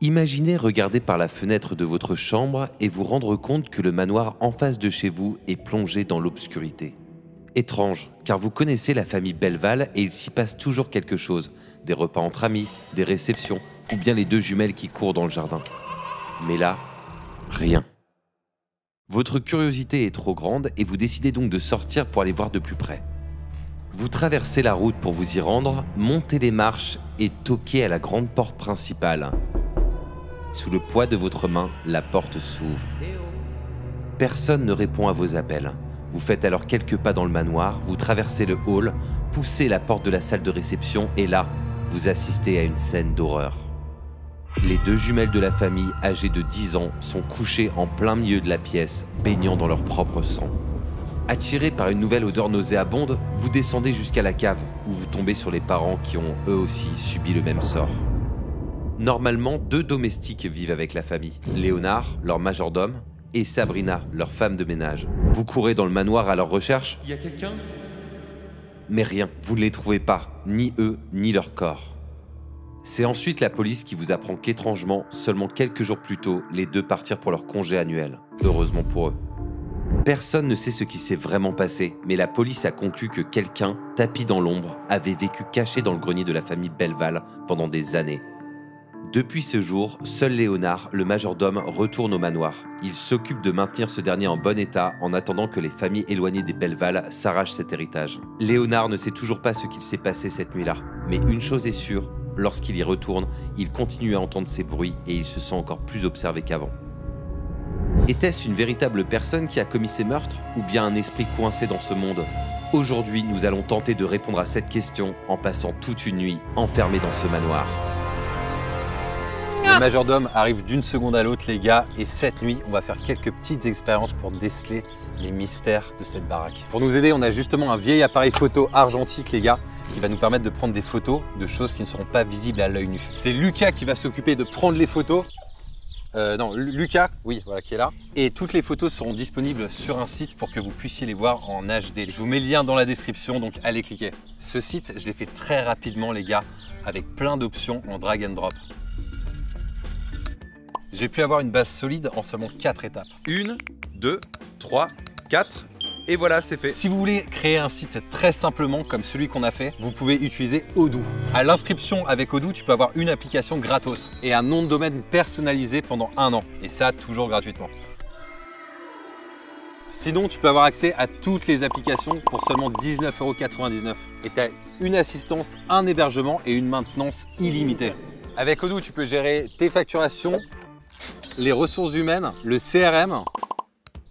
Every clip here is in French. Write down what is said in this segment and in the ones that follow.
Imaginez regarder par la fenêtre de votre chambre et vous rendre compte que le manoir en face de chez vous est plongé dans l'obscurité. Étrange, car vous connaissez la famille Belval et il s'y passe toujours quelque chose. Des repas entre amis, des réceptions, ou bien les deux jumelles qui courent dans le jardin. Mais là, rien. Votre curiosité est trop grande et vous décidez donc de sortir pour aller voir de plus près. Vous traversez la route pour vous y rendre, montez les marches et toquez à la grande porte principale. Sous le poids de votre main, la porte s'ouvre. Personne ne répond à vos appels. Vous faites alors quelques pas dans le manoir, vous traversez le hall, poussez la porte de la salle de réception et là, vous assistez à une scène d'horreur. Les deux jumelles de la famille, âgées de 10 ans, sont couchées en plein milieu de la pièce, baignant dans leur propre sang. Attiré par une nouvelle odeur nauséabonde, vous descendez jusqu'à la cave, où vous tombez sur les parents qui ont eux aussi subi le même sort. Normalement, deux domestiques vivent avec la famille, Léonard, leur majordome, et Sabrina, leur femme de ménage. Vous courez dans le manoir à leur recherche. Il y a quelqu'un? Mais rien, vous ne les trouvez pas, ni eux, ni leur corps. C'est ensuite la police qui vous apprend qu'étrangement, seulement quelques jours plus tôt, les deux partirent pour leur congé annuel. Heureusement pour eux. Personne ne sait ce qui s'est vraiment passé, mais la police a conclu que quelqu'un, tapi dans l'ombre, avait vécu caché dans le grenier de la famille Belval pendant des années. Depuis ce jour, seul Léonard, le majordome, retourne au manoir. Il s'occupe de maintenir ce dernier en bon état en attendant que les familles éloignées des Belval s'arrachent cet héritage. Léonard ne sait toujours pas ce qu'il s'est passé cette nuit-là, mais une chose est sûre, lorsqu'il y retourne, il continue à entendre ces bruits et il se sent encore plus observé qu'avant. Était-ce une véritable personne qui a commis ces meurtres ou bien un esprit coincé dans ce monde? Aujourd'hui, nous allons tenter de répondre à cette question en passant toute une nuit enfermé dans ce manoir. Le majordome arrive d'une seconde à l'autre, les gars, et cette nuit, on va faire quelques petites expériences pour déceler les mystères de cette baraque. Pour nous aider, on a justement un vieil appareil photo argentique, les gars, qui va nous permettre de prendre des photos de choses qui ne seront pas visibles à l'œil nu. C'est Lucas qui va s'occuper de prendre les photos. Lucas, oui, voilà, qui est là. Et toutes les photos seront disponibles sur un site pour que vous puissiez les voir en HD. Je vous mets le lien dans la description, donc allez cliquer. Ce site, je l'ai fait très rapidement, les gars, avec plein d'options en drag and drop. J'ai pu avoir une base solide en seulement 4 étapes. 1, 2, 3, 4, et voilà, c'est fait. Si vous voulez créer un site très simplement comme celui qu'on a fait, vous pouvez utiliser Odoo. À l'inscription avec Odoo, tu peux avoir une application gratos et un nom de domaine personnalisé pendant 1 an. Et ça, toujours gratuitement. Sinon, tu peux avoir accès à toutes les applications pour seulement 19,99 €. Et tu as une assistance, un hébergement et une maintenance illimitée. Avec Odoo, tu peux gérer tes facturations, les ressources humaines, le CRM,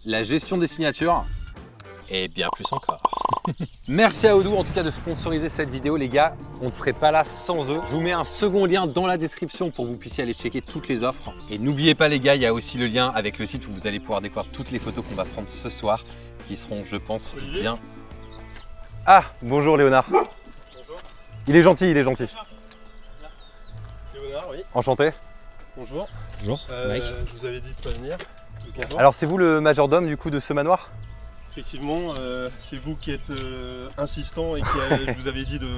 la gestion des signatures et bien plus encore. Merci à Odoo en tout cas de sponsoriser cette vidéo, les gars. On ne serait pas là sans eux. Je vous mets un second lien dans la description pour que vous puissiez aller checker toutes les offres. Et n'oubliez pas, les gars, il y a aussi le lien avec le site où vous allez pouvoir découvrir toutes les photos qu'on va prendre ce soir, qui seront, je pense, bien. Ah, bonjour Léonard. Bonjour. Il est gentil, il est gentil. Léonard, oui. Enchanté. Bonjour. Bonjour, Mike. Je vous avais dit de pas venir. Bonjour. Alors c'est vous le majordome du coup de ce manoir? Effectivement, c'est vous qui êtes insistant et je vous avais dit de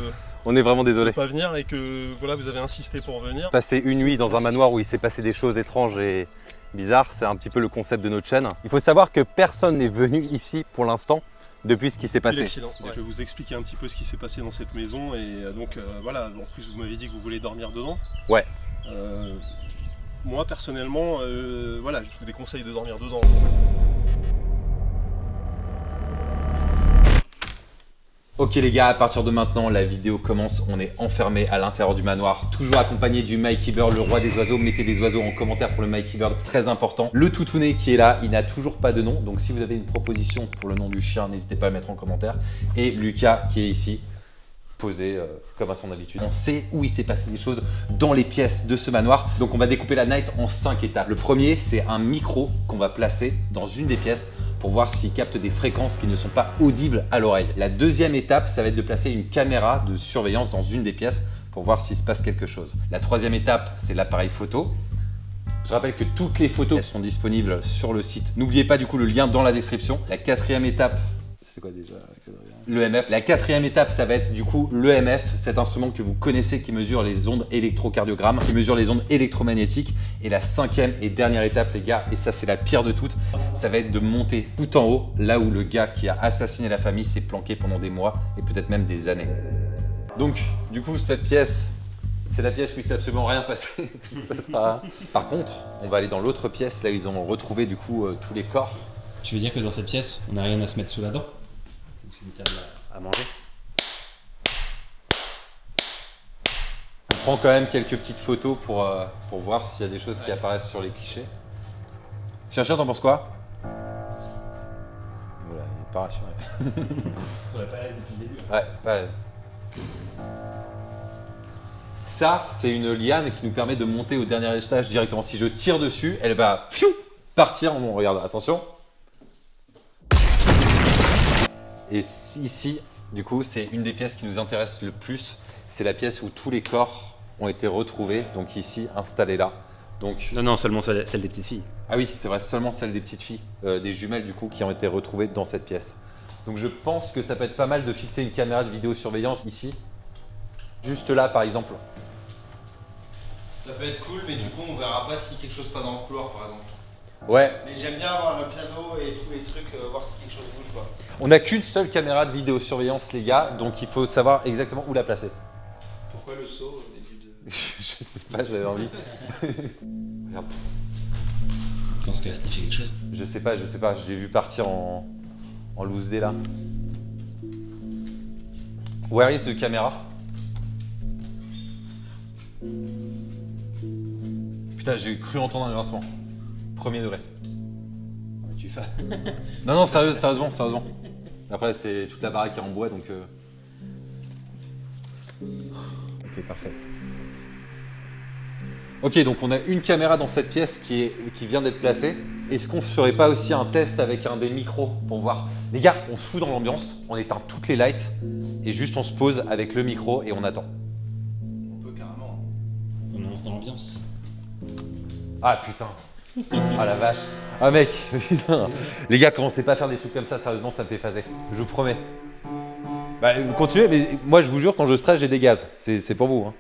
On est vraiment désolé. pas venir et que voilà, vous avez insisté pour venir. Passer une nuit dans un manoir où il s'est passé des choses étranges et bizarres, c'est un petit peu le concept de notre chaîne. Il faut savoir que personne n'est venu ici pour l'instant depuis ce qui s'est passé. L'accident. Ouais. Je vais vous expliquer un petit peu ce qui s'est passé dans cette maison et donc voilà, en plus vous m'avez dit que vous voulez dormir dedans. Ouais. Moi personnellement, voilà, je vous déconseille de dormir dedans. Ok les gars, à partir de maintenant, la vidéo commence. On est enfermé à l'intérieur du manoir, toujours accompagné du Mikey Bird, le roi des oiseaux. Mettez des oiseaux en commentaire pour le Mikey Bird, très important. Le toutounet qui est là, il n'a toujours pas de nom. Donc si vous avez une proposition pour le nom du chien, n'hésitez pas à le mettre en commentaire. Et Lucas qui est ici, posé comme à son habitude. On sait où il s'est passé des choses dans les pièces de ce manoir. Donc on va découper la night en 5 étapes. Le premier, c'est un micro qu'on va placer dans une des pièces pour voir s'il capte des fréquences qui ne sont pas audibles à l'oreille. La deuxième étape, ça va être de placer une caméra de surveillance dans une des pièces pour voir s'il se passe quelque chose. La troisième étape, c'est l'appareil photo. Je rappelle que toutes les photos sont disponibles sur le site. N'oubliez pas du coup le lien dans la description. La quatrième étape, C'est quoi déjà l'EMF. La quatrième étape, ça va être du coup l'EMF, cet instrument que vous connaissez qui mesure les ondes électrocardiogrammes, qui mesure les ondes électromagnétiques. Et la cinquième et dernière étape, les gars, et ça c'est la pire de toutes, ça va être de monter tout en haut, là où le gars qui a assassiné la famille s'est planqué pendant des mois et peut-être même des années. Donc, du coup, cette pièce, c'est la pièce où il s'est absolument rien passé. Ça sera... Par contre, on va aller dans l'autre pièce, là où ils ont retrouvé du coup tous les corps. Tu veux dire que dans cette pièce, on n'a rien à se mettre sous la dent? C'est une table À manger. On prend quand même quelques petites photos pour voir s'il y a des choses qui apparaissent sur les clichés. Chercheur, t'en penses quoi? Voilà, il est pas rassuré. On l'a pas à l'aise depuis le début. Ouais, pas à l'aise. Ça, c'est une liane qui nous permet de monter au dernier étage directement. Si je tire dessus, elle va partir. Bon, regarde, attention. Et ici, du coup, c'est une des pièces qui nous intéresse le plus. C'est la pièce où tous les corps ont été retrouvés. Donc ici, installés là. Donc... Non, seulement celle des petites filles. Ah oui, c'est vrai, seulement celle des petites filles, des jumelles du coup, qui ont été retrouvées dans cette pièce. Donc je pense que ça peut être pas mal de fixer une caméra de vidéosurveillance ici. Juste là, par exemple. Ça peut être cool, mais du coup, on verra pas si quelque chose passe dans le couloir, par exemple. Ouais. Mais j'aime bien avoir le piano et tous les trucs, voir si quelque chose bouge quoi. On n'a qu'une seule caméra de vidéosurveillance, les gars, donc il faut savoir exactement où la placer. Pourquoi le saut au début de... Je sais pas, j'avais envie. Regarde. Je pense qu'elle a sniffé quelque chose. Je sais pas, je l'ai vu partir en loose day là. Where is the camera? Putain, j'ai cru entendre un grincement. Premier degré. Tu fais. Non, sérieusement. Après, c'est toute la baraque qui est en bois, donc... Ok, parfait. Ok, donc on a une caméra dans cette pièce qui vient d'être placée. Est-ce qu'on ne ferait pas aussi un test avec un des micros pour voir? Les gars, on se fout dans l'ambiance, on éteint toutes les lights et juste on se pose avec le micro et on attend. On peut carrément. On lance dans l'ambiance. Ah putain. Ah la vache. Ah mec, putain. Les gars, commencez pas à faire des trucs comme ça, sérieusement, ça me fait phaser. Je vous promets. Bah, continuez, mais moi je vous jure, quand je stresse, j'ai des gaz. C'est pour vous. Hein.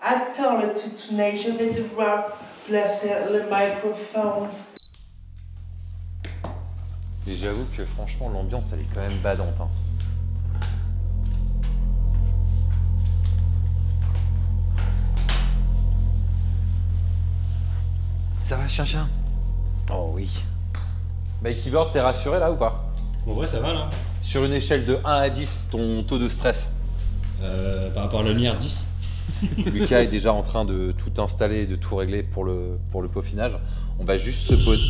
Attends, Toutounet, je vais devoir placer le microphone. Mais j'avoue que franchement, l'ambiance, elle est quand même badante. Hein. Ça va, chien? Oh oui. Bah, Keyboard, t'es rassuré là ou pas? En vrai, ça va là. Sur une échelle de 1 à 10, ton taux de stress? Par rapport à la lumière, 10. Lucas est déjà en train de tout installer, de tout régler pour le peaufinage. On va juste se poser.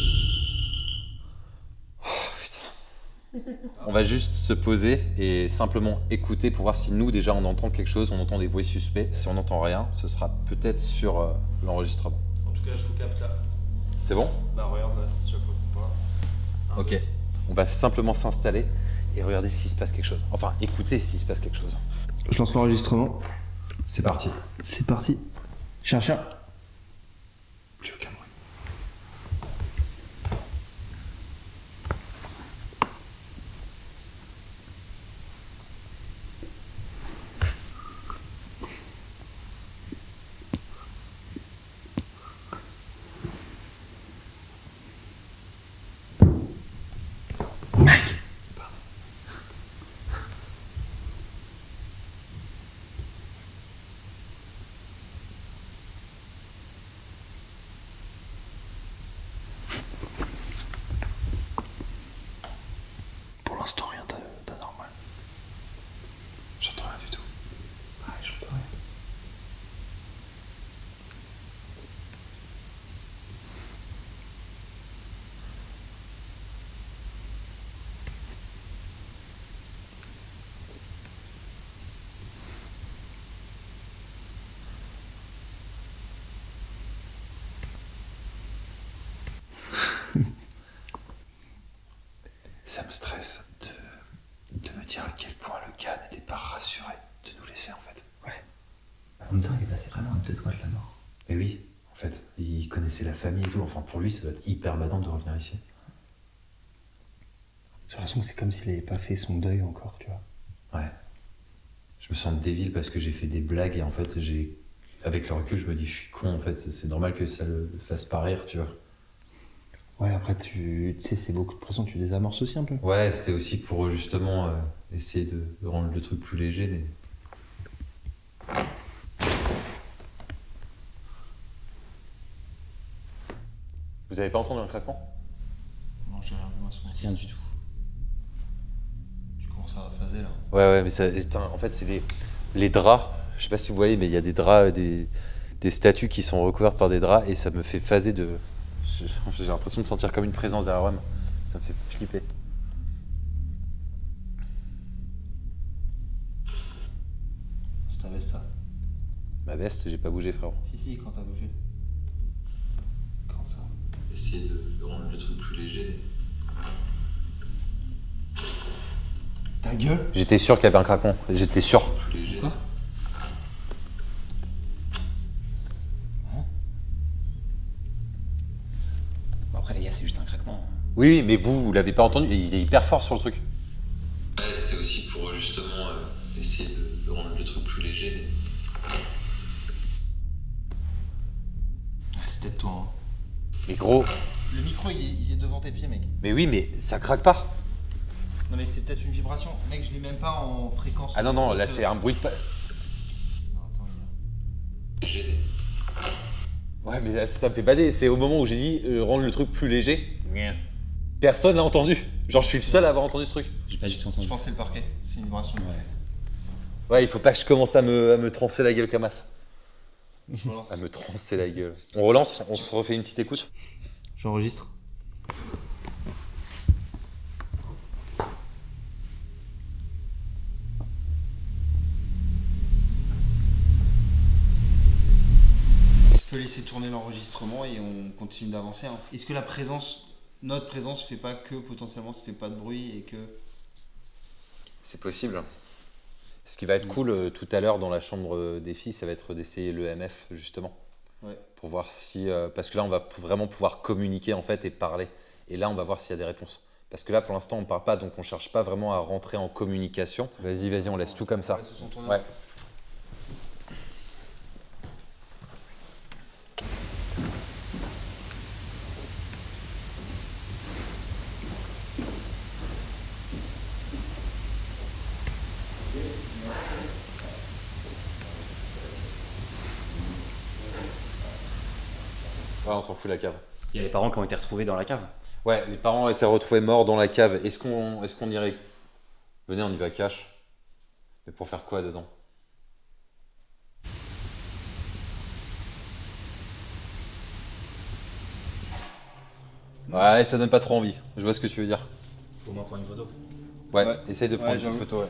Oh, putain. On va juste se poser et simplement écouter pour voir si nous déjà on entend quelque chose, on entend des bruits suspects. Si on n'entend rien, ce sera peut-être sur l'enregistrement. En tout cas, je vous capte là. C'est bon? Bah regarde là, c'est sûr qu'on voit. Ok. On va simplement s'installer et regarder s'il se passe quelque chose. Enfin, écouter s'il se passe quelque chose. Je lance l'enregistrement. C'est parti. C'est parti. Cherche. Plus aucun bruit. Pour l'instant, rien d'anormal. J'entends rien du tout. Ouais, j'entends rien. Ça me stresse de me dire à quel point le gars n'était pas rassuré de nous laisser en fait. Ouais. En même temps, il est passé vraiment à 2 doigts de la mort. Mais oui, en fait, il connaissait la famille et tout. Enfin, pour lui, ça doit être hyper badant de revenir ici. J'ai l'impression que c'est comme s'il avait pas fait son deuil encore, tu vois. Ouais. Je me sens débile parce que j'ai fait des blagues et en fait, avec le recul, je me dis, je suis con en fait. C'est normal que ça le fasse pas rire, tu vois. Ouais, après, tu sais, c'est beaucoup de pression, tu désamorces aussi un peu. Ouais, c'était aussi pour justement essayer de rendre le truc plus léger. Mais... Vous avez pas entendu un craquement? Non, j'ai rien vu, moi, son Rien du tout. Tu commences à phaser là. Ouais, mais ça, en fait, c'est les draps. Je sais pas si vous voyez, mais il y a des draps, des statues qui sont recouvertes par des draps et ça me fait phaser de. J'ai l'impression de sentir comme une présence derrière moi. Ça me fait flipper. C'est ta veste, ça? Ma veste, j'ai pas bougé, frérot. Si, quand t'as bougé. Quand ça? Essayer de rendre le truc plus léger. Ta gueule? J'étais sûr qu'il y avait un craquement. J'étais sûr. Quoi? Bon, après, les gars, c'est juste un craquement. Oui, mais vous l'avez pas entendu. Il est hyper fort sur le truc. Ouais, c'était aussi pour justement essayer de rendre le truc plus léger. Ah, c'est peut-être toi, hein. Mais gros. Le micro, il est devant tes pieds, mec. Mais oui, mais ça craque pas. Non, mais c'est peut-être une vibration. Mec, je l'ai même pas en fréquence. Ah non, là c'est un bruit de pas. Non, attends, Léger. Ouais, mais ça me fait bader. C'est au moment où j'ai dit rendre le truc plus léger. Personne l'a entendu. Genre, je suis le seul à avoir entendu ce truc. J'ai pas du tout entendu. Je pense que c'est le parquet. C'est une vibration. Ouais, il faut pas que je commence à me trancer la gueule comme as. Je relance. À me trancer la gueule. On relance, on se refait une petite écoute. J'enregistre. Je peux laisser tourner l'enregistrement et on continue d'avancer, hein. Est-ce que notre présence fait pas que potentiellement ça fait pas de bruit et que... C'est possible. Ce qui va être cool tout à l'heure dans la chambre des filles, ça va être d'essayer le MF justement. Ouais. Pour voir si. Parce que là, on va vraiment pouvoir communiquer en fait et parler. Et là, on va voir s'il y a des réponses. Parce que là, pour l'instant, on ne parle pas, donc on ne cherche pas vraiment à rentrer en communication. Vas-y, on laisse tout comme ça. Ouais. Ouais, on s'en fout la cave. Il y a les parents qui ont été retrouvés dans la cave. Ouais, les parents ont été retrouvés morts dans la cave. Est-ce qu'on irait... Venez, on y va cash. Mais pour faire quoi dedans? Ouais, ça donne pas trop envie. Je vois ce que tu veux dire. Faut au moins prendre une photo. Ouais, essaye de prendre une j'avoue. photo, ouais.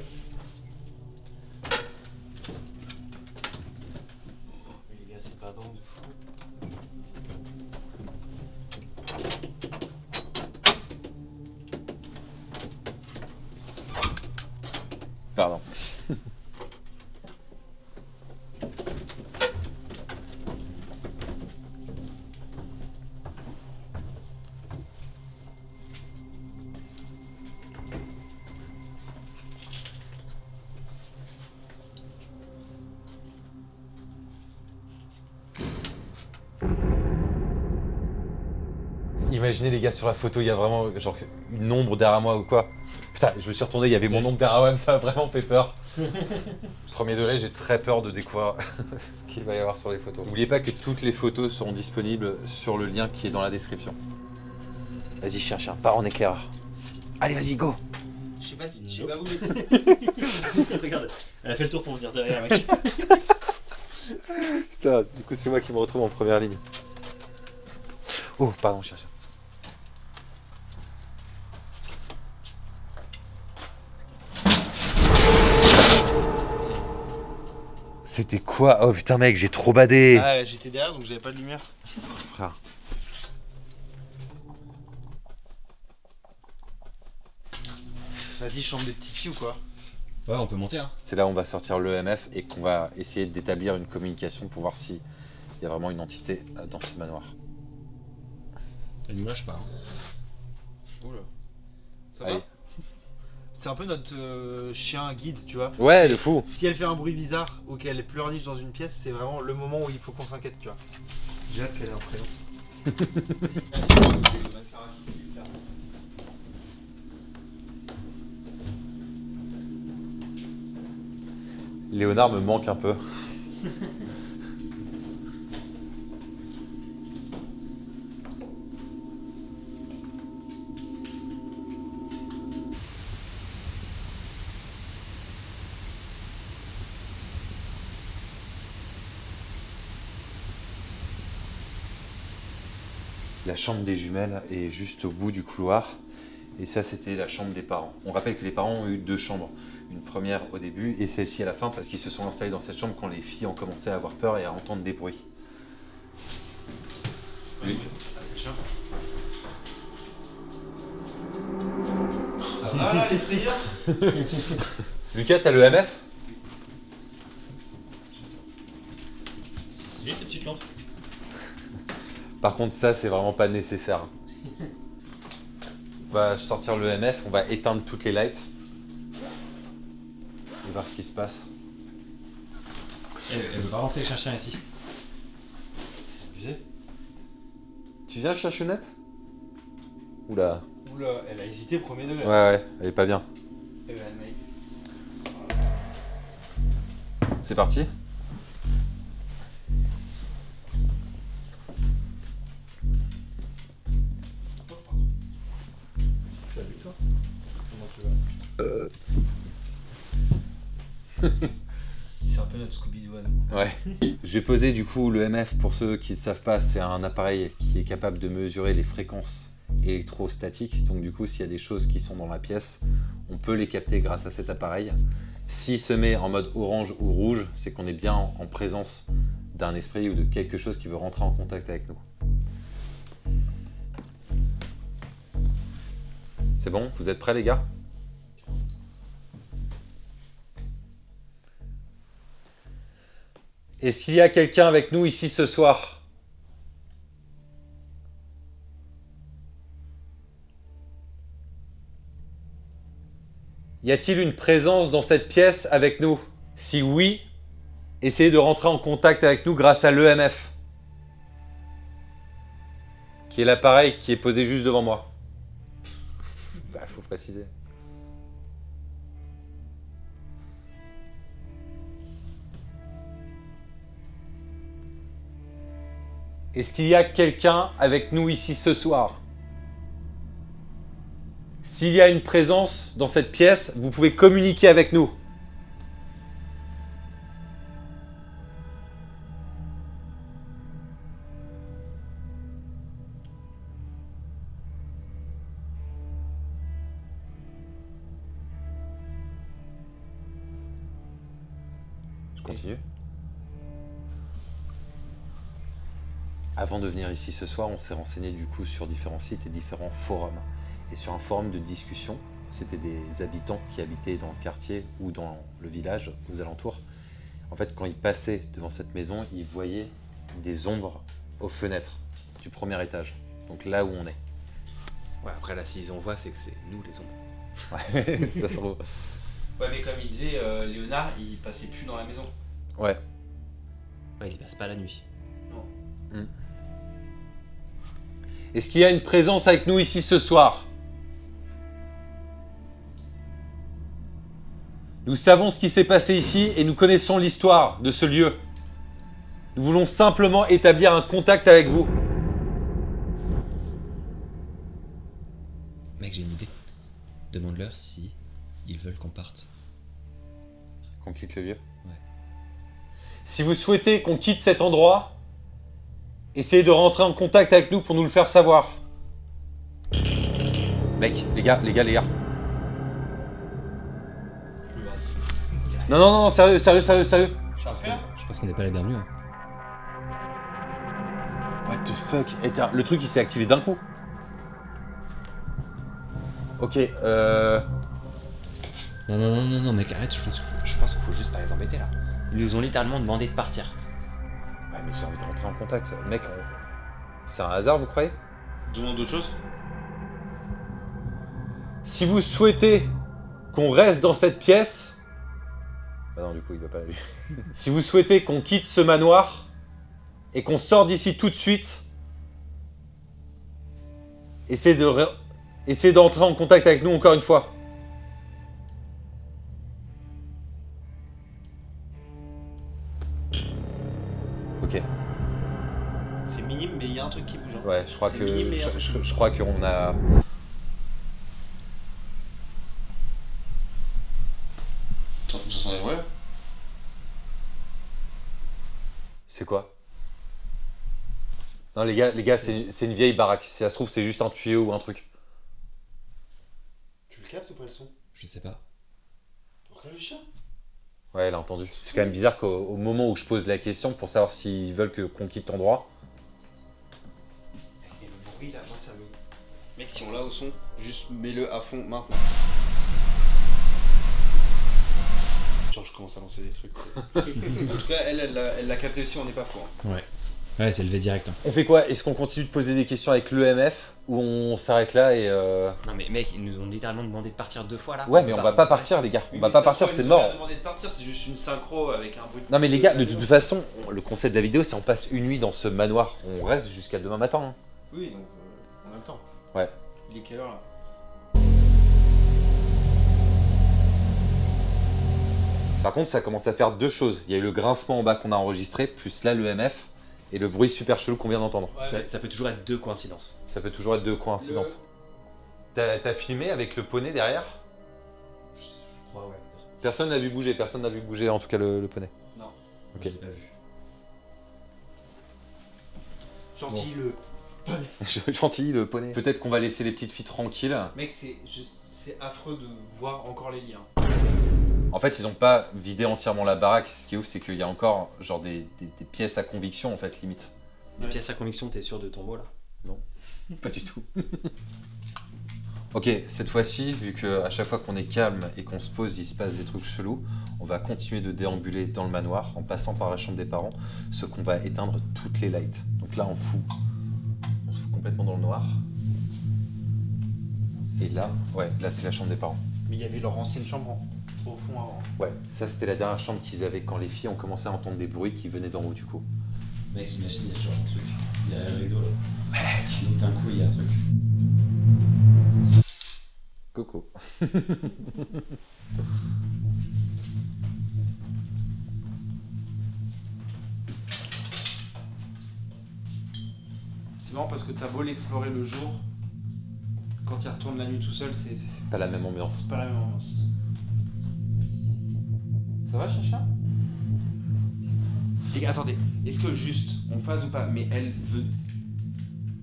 Les gars, c'est pas drôle de fou. Pardon. Imaginez les gars sur la photo, il y a vraiment genre une ombre derrière moi ou quoi. Putain, je me suis retourné, il y avait mon ombre derrière moi, ça a vraiment fait peur. Premier degré, j'ai très peur de découvrir ce qu'il va y avoir sur les photos. N'oubliez pas que toutes les photos seront disponibles sur le lien qui est dans la description. Vas-y chien, pars en éclaireur. Allez, vas-y, go. Je sais pas où laisser. Regarde, elle a fait le tour pour venir derrière, mec. Putain, du coup c'est moi qui me retrouve en première ligne. Oh, pardon chien. C'était quoi? Oh putain mec, j'ai trop badé. Ah, j'étais derrière donc j'avais pas de lumière. Frère. Vas-y, chambre des petites filles ou quoi? Ouais, on peut monter, hein. C'est là où on va sortir l'EMF et qu'on va essayer d'établir une communication pour voir s'il y a vraiment une entité dans ce manoir. Elle nous lâche pas. Hein. Oula. Ça Allez, va? C'est un peu notre chien guide, tu vois. Ouais, de fou. Si elle fait un bruit bizarre ou qu'elle pleurniche dans une pièce, c'est vraiment le moment où il faut qu'on s'inquiète, tu vois. J'ai hâte qu'elle ait un prénom. Léonard me manque un peu. La chambre des jumelles est juste au bout du couloir. Et ça, c'était la chambre des parents. On rappelle que les parents ont eu 2 chambres. Une première au début et celle-ci à la fin parce qu'ils se sont installés dans cette chambre quand les filles ont commencé à avoir peur et à entendre des bruits. Oui. C'est chiant. Ça va là, les frayeurs? Lucas, t'as le MF? Juste une petite lampe. Par contre, ça, c'est vraiment pas nécessaire. On va sortir le MF, on va éteindre toutes les lights. Et voir ce qui se passe. Elle veut pas rentrer chercher un ici. C'est abusé. Tu viens, chachonnette? Oula. Oula, elle a hésité premier degré. Ouais, elle est pas bien. Eh ben, mec. C'est parti? Salut toi. Comment tu vas? C'est un peu notre Scooby-Doo. Ouais. Je vais poser du coup le MF pour ceux qui ne savent pas, c'est un appareil qui est capable de mesurer les fréquences électrostatiques. Donc du coup, s'il y a des choses qui sont dans la pièce, on peut les capter grâce à cet appareil. S'il se met en mode orange ou rouge, c'est qu'on est bien en présence d'un esprit ou de quelque chose qui veut rentrer en contact avec nous. C'est bon? Vous êtes prêts les gars? Est-ce qu'il y a quelqu'un avec nous ici ce soir? Y a-t-il une présence dans cette pièce avec nous? Si oui, essayez de rentrer en contact avec nous grâce à l'EMF, qui est l'appareil qui est posé juste devant moi. Bah, faut préciser. Est-ce qu'il y a quelqu'un avec nous ici ce soir? S'il y a une présence dans cette pièce, vous pouvez communiquer avec nous. Je continue. Avant de venir ici ce soir, on s'est renseigné du coup sur différents sites et différents forums. Et sur un forum de discussion, c'était des habitants qui habitaient dans le quartier ou dans le village, aux alentours. En fait, quand ils passaient devant cette maison, ils voyaient des ombres aux fenêtres du premier étage. Donc là où on est. Ouais, après là, s'ils en voient, c'est que c'est nous les ombres. Ouais, ça se trouve. Ouais, mais comme il disait, Léonard, il passait plus dans la maison. Ouais. Ouais, il passe pas la nuit. Non. Est-ce qu'il y a une présence avec nous ici ce soir? Nous savons ce qui s'est passé ici et nous connaissons l'histoire de ce lieu. Nous voulons simplement établir un contact avec vous. Mec, j'ai une idée. Demande-leur si ils veulent qu'on parte. Qu'on quitte le lieu? Ouais. Si vous souhaitez qu'on quitte cet endroit, essayez de rentrer en contact avec nous pour nous le faire savoir. Mec, les gars. Non, sérieux. Ça refait là? Je pense qu'on n'est pas les bienvenus. Hein. What the fuck? Le truc il s'est activé d'un coup. Ok, Non, mec, arrête, je pense qu'il faut juste pas les embêter là. Ils nous ont littéralement demandé de partir. Ouais, mais j'ai envie de rentrer en contact. Mec, c'est un hasard, vous croyez? Demande d'autres choses. Si vous souhaitez qu'on reste dans cette pièce... Bah non, du coup, il va pas lui. Si vous souhaitez qu'on quitte ce manoir et qu'on sorte d'ici tout de suite, essayez d'entrer en contact avec nous encore une fois. Ok. C'est minime, mais il y a un truc qui bouge. Hein. Ouais, je crois C'est que minime, mais il y a un truc qui bouge. je crois qu'on a. T'entends des bruits là? C'est quoi? Non les gars, c'est une vieille baraque. Si ça se trouve, c'est juste un tuyau ou un truc. Tu le captes ou pas le son? Je sais pas. Pourquoi le chat? Ouais, elle a entendu. C'est quand même bizarre qu'au moment où je pose la question pour savoir s'ils veulent qu'on quitte l'endroit. Et le bruit là, moi ça me... Mec, si on l'a au son, juste mets-le à fond maintenant. Genre je commence à lancer des trucs. En tout cas, elle l'a capté aussi, on n'est pas fou. Hein. Ouais. Ouais, c'est levé direct. Hein. On fait quoi? Est-ce qu'on continue de poser des questions avec l'EMF ou on s'arrête là et Non mais mec, ils nous ont littéralement demandé de partir 2 fois là. Ouais, mais on va pas partir les gars. On va pas partir, c'est mort. On a demandé de partir, c'est juste une synchro avec un bruit. Non mais les gars, de toute façon, le concept de la vidéo c'est on passe une nuit dans ce manoir. On reste jusqu'à demain matin. Hein. Oui, donc on a le temps. Ouais. Il est quelle heure là? Par contre, ça commence à faire deux choses. Il y a eu le grincement en bas qu'on a enregistré, plus là l'EMF et le bruit super chelou qu'on vient d'entendre. Ouais, ça peut toujours être 2 coïncidences. Ça peut toujours être deux coïncidences. T'as filmé avec le poney derrière? Je crois, ouais. Personne n'a vu bouger, en tout cas le poney. Non. Ok. J'ai pas vu. Gentil bon. Gentil le poney. Peut-être qu'on va laisser les petites filles tranquilles. Mec, c'est affreux de voir encore les liens. En fait, ils ont pas vidé entièrement la baraque. Ce qui est ouf, c'est qu'il y a encore genre des pièces à conviction en fait, limite. Des pièces à conviction, t'es sûr de ton mot là? Non, pas du tout. Ok, cette fois-ci, vu qu'à chaque fois qu'on est calme et qu'on se pose, il se passe des trucs chelous, on va continuer de déambuler dans le manoir en passant par la chambre des parents, ce qu'on va éteindre toutes les lights. Donc là, on se fout complètement dans le noir. Et là, ouais, là c'est la chambre des parents. Mais il y avait leur ancienne chambre au fond avant. Ouais, ça c'était la dernière chambre qu'ils avaient quand les filles ont commencé à entendre des bruits qui venaient d'en haut du coup. Mec, imagine, il y a toujours un truc. Derrière le rideau là. Mec, donc d'un coup, il y a un truc. Coco. C'est marrant parce que t'as beau l'explorer le jour, quand il retourne la nuit tout seul, C'est pas la même ambiance. c'est pas la même ambiance. Ça va, Chacha? Les gars, attendez, est-ce que juste on phase ou pas? Mais elle veut.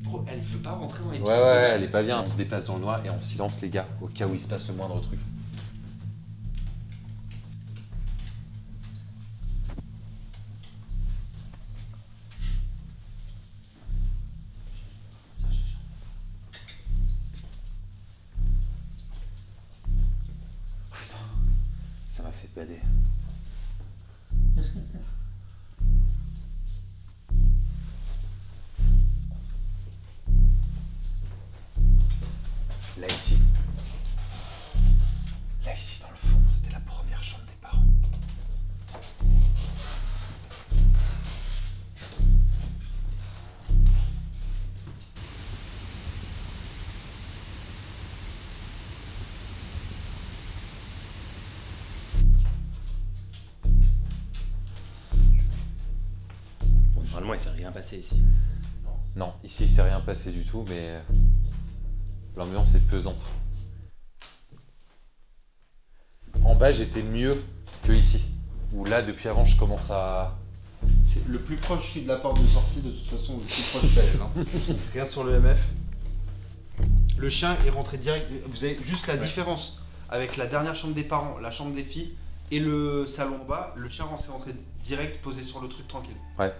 Bro, elle veut pas rentrer dans les pièces. Ouais, elle est pas bien, on se déplace dans le noir et en silence les gars, au cas où il se passe le moindre truc. Putain, ça m'a fait bader. Là ici. Là ici dans le fond, c'était la première chambre des parents. Bon, normalement, il s'est rien passé ici. Non, ici il s'est rien passé du tout, mais l'ambiance est pesante. En bas, j'étais mieux que ici. Où là, depuis avant, je commence à... C'est le plus proche je suis de la porte de sortie, de toute façon, le plus proche je suis à l'aise. Hein. Rien sur le MF. Le chien est rentré direct. Vous avez juste la différence avec la dernière chambre des parents, la chambre des filles et le salon en bas. Le chien s'est rentré direct, posé sur le truc tranquille. Ouais.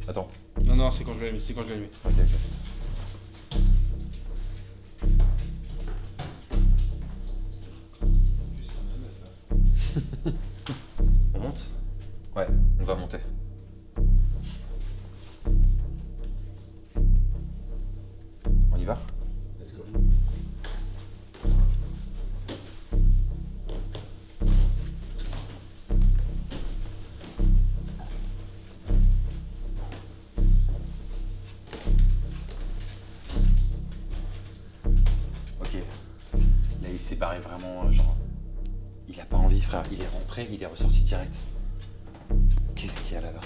Attends. Non, c'est quand je vais l'allumer, c'est quand je vais l'allumer. Ok. y va. Let's go. Ok. Là, il s'est barré vraiment, genre... Il a pas envie, frère. Il est rentré, il est ressorti direct. Qu'est-ce qu'il y a là-bas?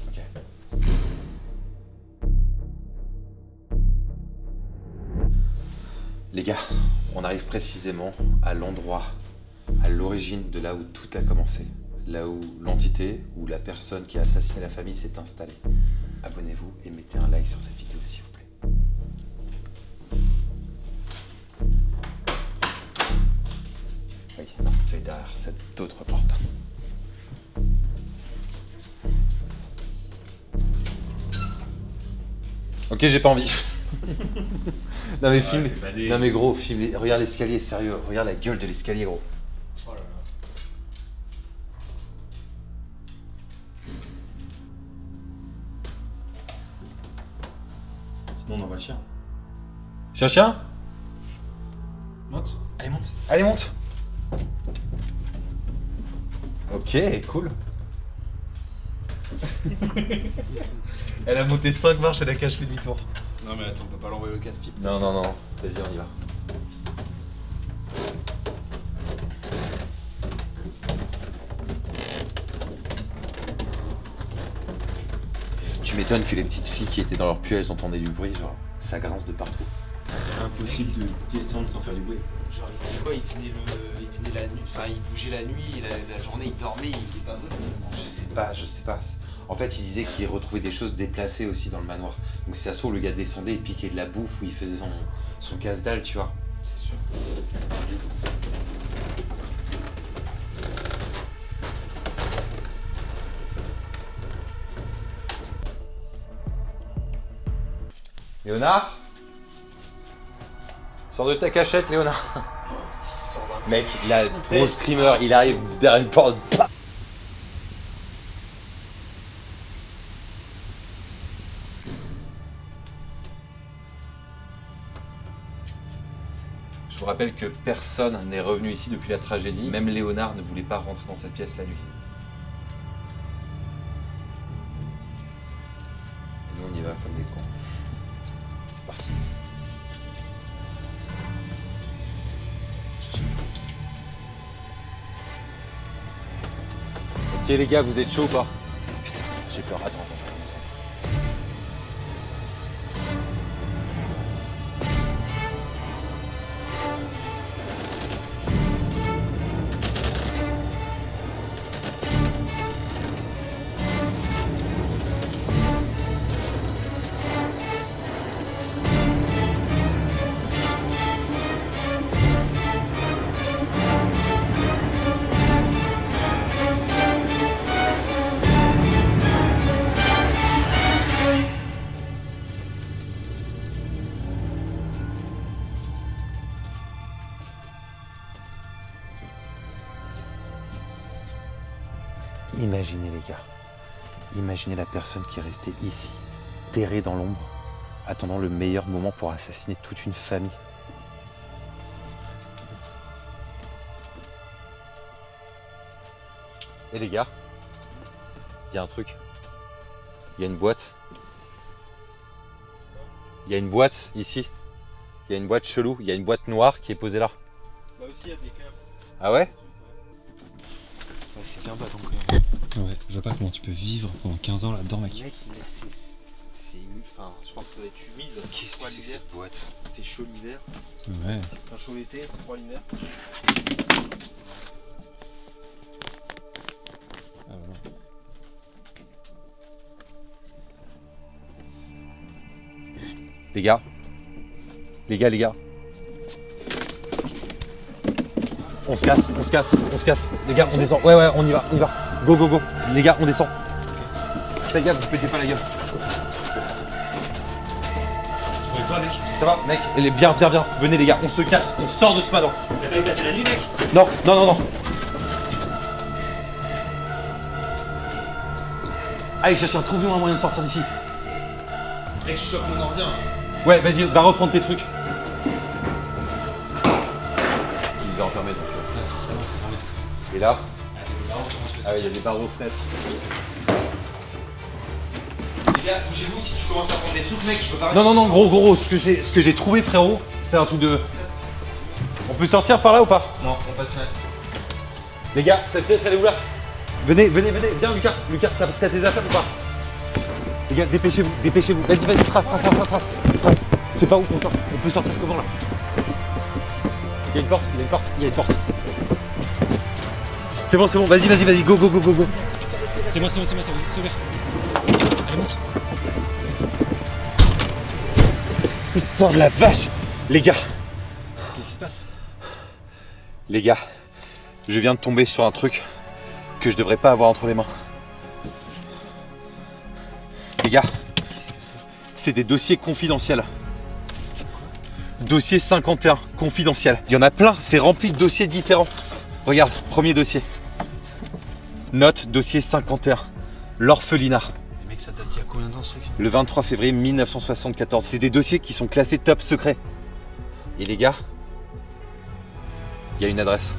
Ok. Les gars, on arrive précisément à l'endroit, à l'origine de là où tout a commencé. Là où l'entité ou la personne qui a assassiné la famille s'est installée. Abonnez-vous et mettez un like sur cette vidéo s'il vous plaît. Oui, non, c'est derrière cette autre porte. Ok, j'ai pas envie. Non mais filme. Non mais gros, filme. Regarde l'escalier, sérieux. Regarde la gueule de l'escalier, gros. Oh là là. Sinon on envoie le chien. Chien. Monte. Allez, monte. Allez, monte. Ok, cool. Elle a monté 5 marches, elle a qu'à fait demi-tour. Non mais attends, on peut pas l'envoyer au casse-pipe. Non, non, non. Vas-y, on y va. Tu m'étonnes que les petites filles qui étaient dans leur puits, elles entendaient du bruit, genre ça grince de partout. C'est impossible de descendre sans faire du bruit. Genre, il faisait quoi? Il venait la nuit, enfin, il bougeait la nuit, et la journée, il dormait, il faisait pas d'autre. Je sais pas. En fait, il disait qu'il retrouvait des choses déplacées aussi dans le manoir. Donc si ça se trouve, le gars descendait et piquait de la bouffe ou il faisait son casse-dalle, tu vois. C'est sûr. Léonard? Sors de ta cachette, Léonard. Mec, la gros screamer, il arrive derrière une porte. Je vous rappelle que personne n'est revenu ici depuis la tragédie. Même Léonard ne voulait pas rentrer dans cette pièce la nuit. Et nous, on y va comme des cons. C'est parti. Ok les gars, vous êtes chauds ou pas? Putain, j'ai peur. Attends. Imaginez les gars, imaginez la personne qui est restée ici, terrée dans l'ombre, attendant le meilleur moment pour assassiner toute une famille. Et les gars, il y a un truc, il y a une boîte. Il y a une boîte ici, il y a une boîte chelou, il y a une boîte noire qui est posée là. Là aussi il y a des câbles. Ah ouais? Ouais, c'est bien bas donc. Ouais, je vois pas comment tu peux vivre pendant 15 ans là-dedans, mec. Mec, c'est enfin, je pense que ça va être humide. Qu'est-ce que c'est que cette boîte? Il fait chaud l'hiver. Ouais. Enfin, chaud l'été, froid l'hiver. Ah ouais. Les gars. On se casse. Les gars, on descend. Ouais, on y va. Go. Les gars, on descend. Les gars, vous pétez pas la gueule. Tu veux quoi, mec? Ça va, mec? Viens. Venez les gars, on se casse, on sort de ce manoir. T'as pas passé la nuit, mec? Non. Allez, cherche, trouve-nous un moyen de sortir d'ici. Mec, je chope mon ordi. Hein. Ouais, vas-y, va reprendre tes trucs. Il nous a enfermés donc. Et là? Ah ouais, il y a des barreaux aux fenêtres. Les gars, bougez-vous si tu commences à prendre des trucs, mec, je peux pas. Non, gros, ce que j'ai trouvé, frérot, c'est un truc de. On peut sortir par là ou pas? Non, on passe fenêtre. Les gars, cette fenêtre elle est ouverte. Venez, viens Lucas. Lucas, t'as tes affaires ou pas? Les gars, dépêchez-vous. Vas-y, trace. C'est pas où qu'on sort. On peut sortir comment là? Il y a une porte. C'est bon, vas-y, go. C'est moi, c'est ouvert. Allez, monte. Putain la vache. Les gars. Qu'est-ce qui se passe? Les gars, je viens de tomber sur un truc que je devrais pas avoir entre les mains. Les gars, c'est des dossiers confidentiels. Dossier 51, confidentiel. Il y en a plein, c'est rempli de dossiers différents. Regarde, premier dossier. Note, dossier 51, l'orphelinat. Mais mec, ça date d'il y a combien de temps ce truc? Le 23 février 1974. C'est des dossiers qui sont classés top secret. Et les gars, il y a une adresse.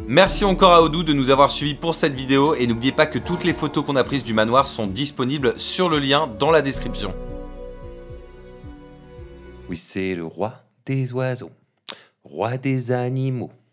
Merci encore à Odoo de nous avoir suivis pour cette vidéo et n'oubliez pas que toutes les photos qu'on a prises du manoir sont disponibles sur le lien dans la description. Oui, c'est le roi des oiseaux, roi des animaux.